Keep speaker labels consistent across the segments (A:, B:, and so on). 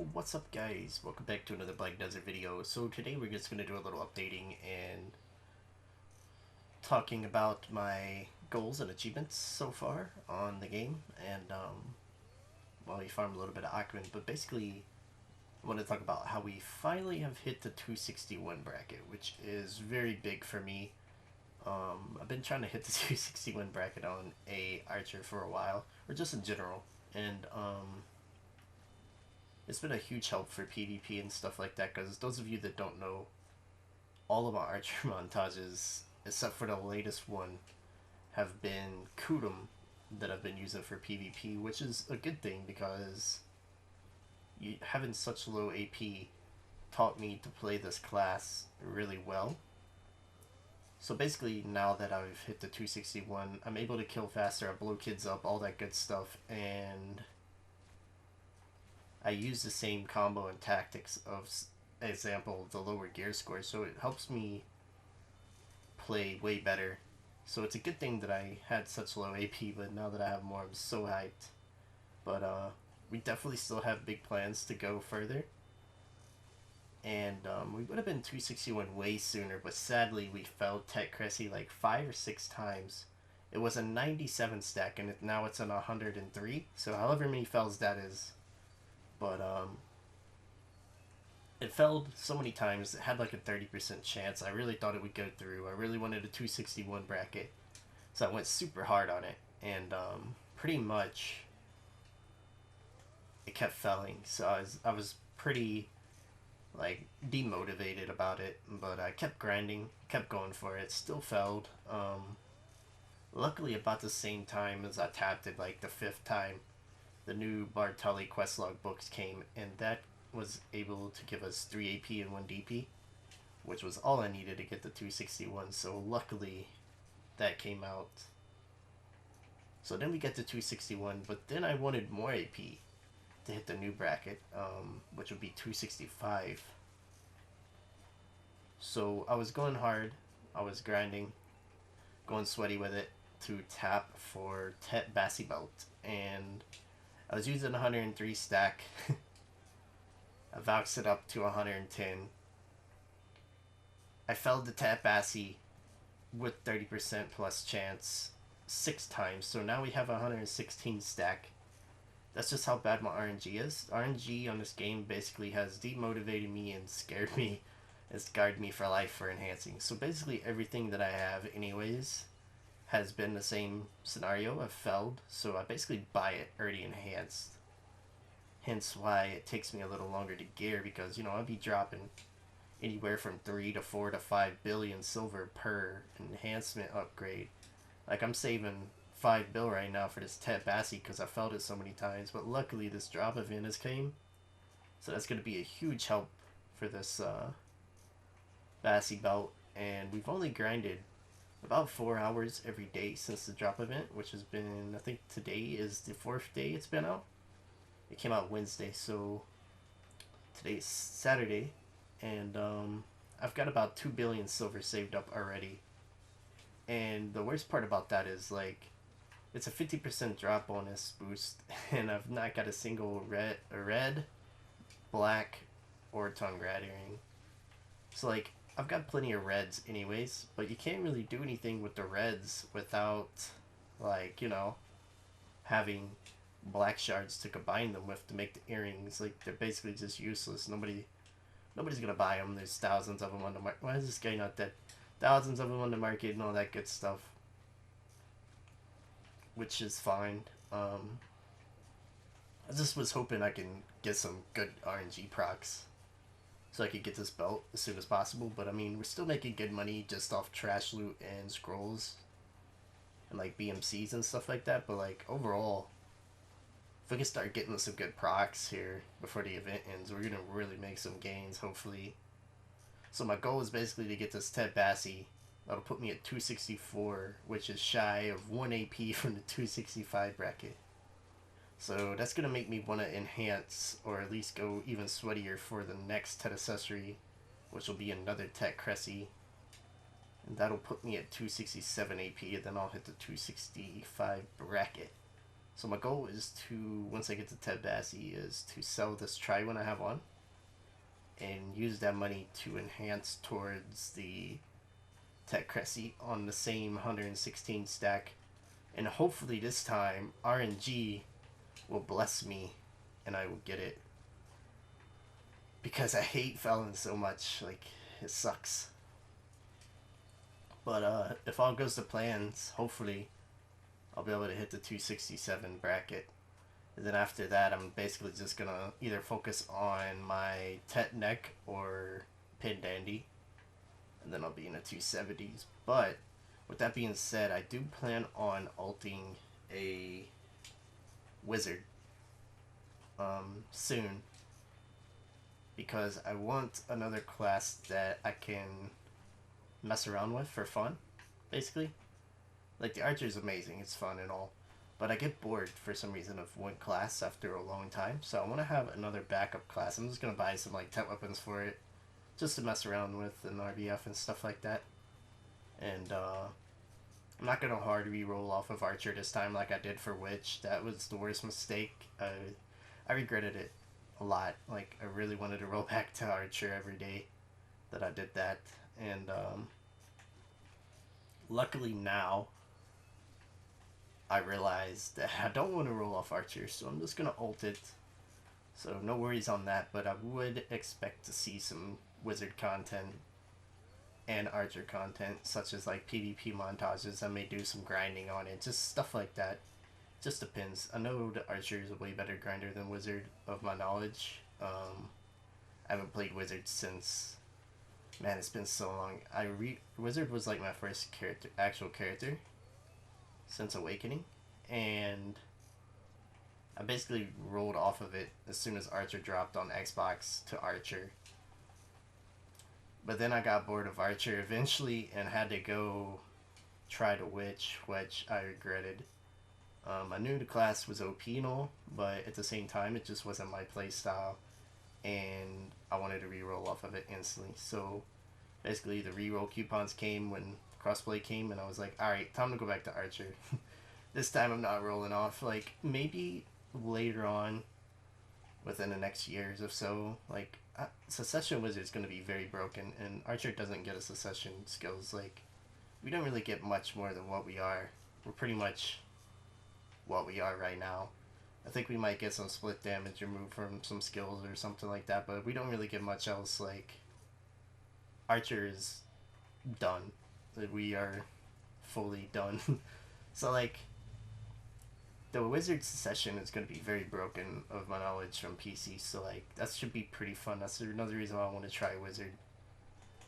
A: Yo, what's up guys? Welcome back to another Black Desert video. So today we're just going to do a little updating and talking about my goals and achievements so far on the game. And, well, we farmed a little bit of Aquaman, but basically I want to talk about how we finally have hit the 261 bracket, which is very big for me. I've been trying to hit the 261 bracket on a Archer for a while, or just in general, and, it's been a huge help for PvP and stuff like that, because those of you that don't know, all of my Archer montages, except for the latest one, have been Kudum that I've been using for PvP, which is a good thing because having such low AP taught me to play this class really well. So basically, now that I've hit the 261, I'm able to kill faster, I blow kids up, all that good stuff, and I use the same combo and tactics of example the lower gear score, so it helps me play way better. So it's a good thing that I had such low AP, but now that I have more, I'm so hyped. But we definitely still have big plans to go further. And we would have been 261 way sooner, but sadly we failed Tech Cressy like 5 or 6 times. It was a 97 stack, and now it's an 103, so however many fails that is. But it failed so many times, it had like a 30% chance. I really thought it would go through. I really wanted a 261 bracket, so I went super hard on it, and pretty much it kept failing. So I was pretty like demotivated about it, but I kept grinding, kept going for it, still failed. Luckily about the same time as I tapped it, like the 5th time, the new Bartali questlog books came, and that was able to give us 3 AP and 1 DP, which was all I needed to get the 261, so luckily that came out. So then we get to 261, but then I wanted more AP to hit the new bracket, which would be 265. So I was going hard, I was grinding, going sweaty with it to tap for Tet Bassi Belt, and I was using 103 stack. I vouched it up to 110. I failed the Tap Bassi with 30% plus chance 6 times, so now we have 116 stack. That's just how bad my RNG is. RNG on this game basically has demotivated me and scared me and scarred me for life for enhancing. So basically everything that I have anyways has been the same scenario. I've failed, so I basically buy it already enhanced. Hence why it takes me a little longer to gear, because, you know, I'll be dropping anywhere from 3 to 4 to 5 billion silver per enhancement upgrade. Like, I'm saving 5 bill right now for this Tet Bassi because I failed it so many times, but luckily this drop event has came, so that's going to be a huge help for this Bassi belt. And we've only grinded about 4 hours every day since the drop event, which has been, I think today is the 4th day it's been out. It came out Wednesday, so today's Saturday, and I've got about 2 billion silver saved up already. And the worst part about that is, like, it's a 50% drop bonus boost, and I've not got a single red, black, or tongue rat earring. So, like, I've got plenty of reds anyways, but you can't really do anything with the reds without, like, you know, having black shards to combine them with to make the earrings. Like, they're basically just useless. Nobody's gonna buy them. There's thousands of them on the market. Why is this guy not dead? Thousands of them on the market and all that good stuff, which is fine. I just was hoping I can get some good RNG procs so I could get this belt as soon as possible. But I mean, we're still making good money just off trash loot and scrolls and like BMCs and stuff like that. But like overall, if we can start getting some good procs here before the event ends, we're gonna really make some gains, hopefully. So my goal is basically to get this Tet Bassi. That'll put me at 264, which is shy of 1 AP from the 265 bracket. So that's gonna make me want to enhance, or at least go even sweatier for the next Tet accessory, which will be another Tech Cressy. And that'll put me at 267 AP, and then I'll hit the 265 bracket. So my goal is to, once I get to Ted Bassey, is to sell this Tri-One I have on and use that money to enhance towards the Ted Cressy on the same 116 stack. And hopefully this time RNG will bless me and I will get it. Because I hate Felon so much. Like, it sucks. But if all goes to plans, hopefully I'll be able to hit the 267 bracket. And then after that, I'm basically just gonna either focus on my Tet Neck or Pin Dandy. And then I'll be in the 270s. But with that being said, I do plan on ulting a Wizard soon. Because I want another class that I can mess around with for fun, basically. Like, the Archer is amazing, it's fun and all. But I get bored for some reason of one class after a long time, so I want to have another backup class. I'm just going to buy some like Tet weapons for it, just to mess around with an RBF and stuff like that. And I'm not going to hard re-roll off of Archer this time like I did for Witch. That was the worst mistake. I regretted it a lot. Like, I really wanted to roll back to Archer every day that I did that. And luckily now I realized that I don't want to roll off Archer, so I'm just gonna ult it. So no worries on that, but I would expect to see some Wizard content and Archer content, such as like PvP montages. I may do some grinding on it, just stuff like that. Just depends. I know the Archer is a way better grinder than Wizard, of my knowledge. I haven't played Wizard since, man, it's been so long. Wizard was like my first actual character since Awakening, and I basically rolled off of it as soon as Archer dropped on Xbox to Archer. But then I got bored of Archer eventually and had to go try the Witch, which I regretted. I knew the class was OP and all, but at the same time it just wasn't my playstyle, and I wanted to reroll off of it instantly. So basically the reroll coupons came when crossplay came, and I was like, alright, time to go back to Archer. This time I'm not rolling off. Like, maybe later on, within the next years or so, like, Secession Wizard's going to be very broken, and Archer doesn't get a Secession skills. Like, we don't really get much more than what we are. We're pretty much what we are right now. I think we might get some split damage removed from some skills or something like that, but we don't really get much else. Like, Archer is done. We are fully done. So, like, the Wizard Secession is going to be very broken, of my knowledge, from PC, so, like, that should be pretty fun. That's another reason why I want to try Wizard.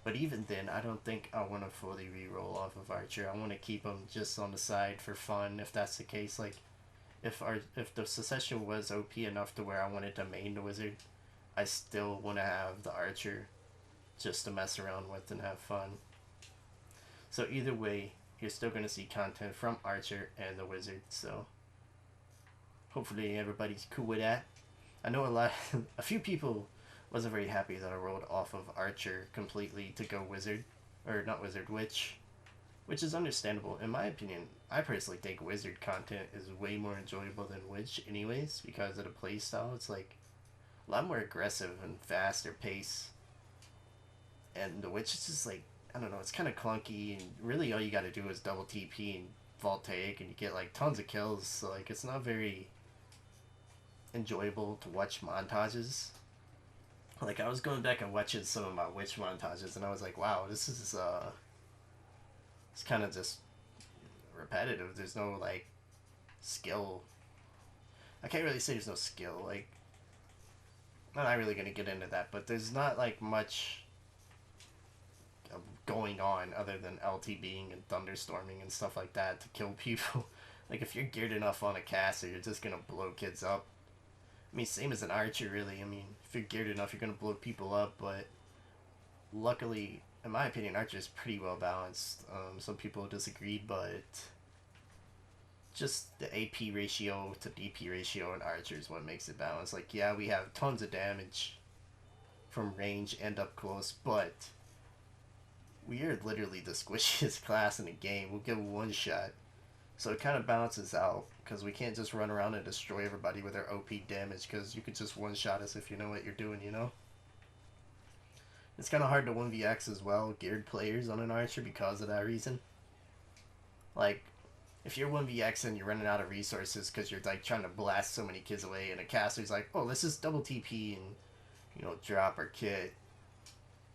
A: But even then, I don't think I want to fully re-roll off of Archer. I want to keep them just on the side for fun, if that's the case. Like, if the Secession was OP enough to where I wanted to main the Wizard, I still want to have the Archer just to mess around with and have fun. So either way, you're still going to see content from Archer and the Wizard, so hopefully everybody's cool with that. I know a few people wasn't very happy that I rolled off of Archer completely to go Wizard, or not Wizard, Witch, which is understandable. In my opinion, I personally think Wizard content is way more enjoyable than Witch anyways, because of the playstyle. It's like a lot more aggressive and faster pace, and the Witch is just like, I don't know, it's kind of clunky, and really all you gotta do is double TP and Voltaic, and you get like tons of kills, so like it's not very enjoyable to watch montages. Like, I was going back and watching some of my Witch montages, and I was like, wow, this is it's kind of just repetitive. There's no like skill. I can't really say there's no skill. Like, I'm not really gonna get into that, but there's not like much going on other than LTBing and thunderstorming and stuff like that to kill people. Like, if you're geared enough on a caster, you're just gonna blow kids up. I mean, same as an Archer, really. I mean, if you're geared enough, you're gonna blow people up, but luckily, in my opinion, Archer is pretty well balanced. Some people disagreed, but just the AP ratio to DP ratio in Archer is what makes it balanced. Like, yeah, we have tons of damage from range and up close, but we are literally the squishiest class in the game. We'll get one shot. So it kind of balances out, because we can't just run around and destroy everybody with our OP damage, because you could just one-shot us if you know what you're doing, you know? It's kind of hard to 1vx as well, geared players on an archer because of that reason. Like, if you're 1vx and you're running out of resources because you're like trying to blast so many kids away, and a caster's like, oh, let's just double TP and, you know, drop our kit,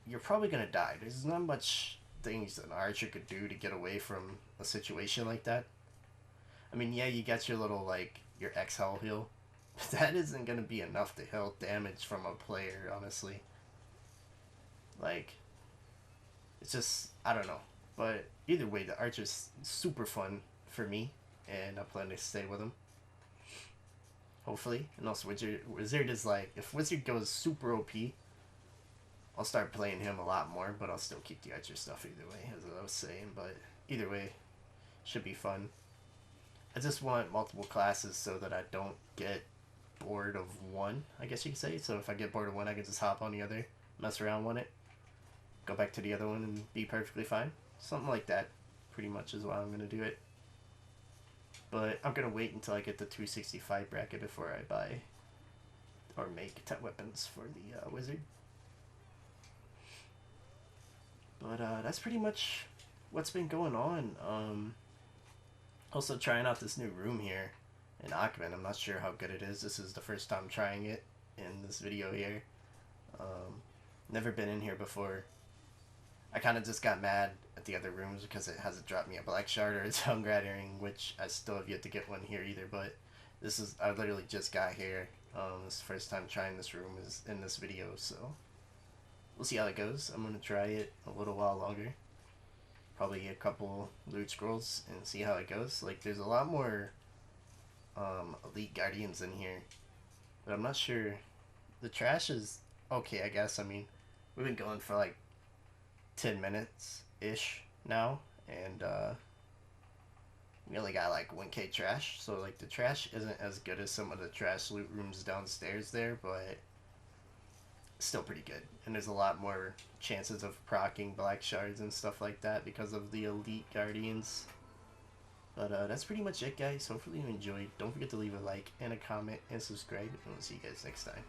A: you're probably gonna die. There's not much things an archer could do to get away from a situation like that. I mean, yeah, you get your little, like, your X-Hell heal, but that isn't gonna be enough to heal damage from a player, honestly. Like, it's just, I don't know. But either way, the archer's super fun for me, and I plan to stay with him. Hopefully. And also Wizard is like, if Wizard goes super OP, I'll start playing him a lot more, but I'll still keep the archer stuff either way, as I was saying. But either way, should be fun. I just want multiple classes so that I don't get bored of one, I guess you could say. So if I get bored of one, I can just hop on the other, mess around with it, go back to the other one, and be perfectly fine. Something like that, pretty much, is why I'm going to do it. But I'm going to wait until I get the 265 bracket before I buy or make 10 weapons for the wizard. But that's pretty much what's been going on. Also trying out this new room here in Ackman. I'm not sure how good it is. This is the first time trying it in this video here. Never been in here before. I kind of just got mad at the other rooms because it hasn't dropped me a black shard or a tongue rattling, which I still have yet to get one here either. But this is, I literally just got here. This is the first time trying this room is in this video, so we'll see how it goes. I'm gonna try it a little while longer. Probably get a couple loot scrolls and see how it goes. Like, there's a lot more elite guardians in here, but I'm not sure. The trash is okay, I guess. I mean, we've been going for like 10 minutes ish now, and we only got like 1k trash, so like the trash isn't as good as some of the trash loot rooms downstairs there, but still pretty good. And there's a lot more chances of proccing black shards and stuff like that because of the elite guardians. But that's pretty much it, guys. Hopefully you enjoyed. Don't forget to leave a like and a comment and subscribe, and we'll see you guys next time.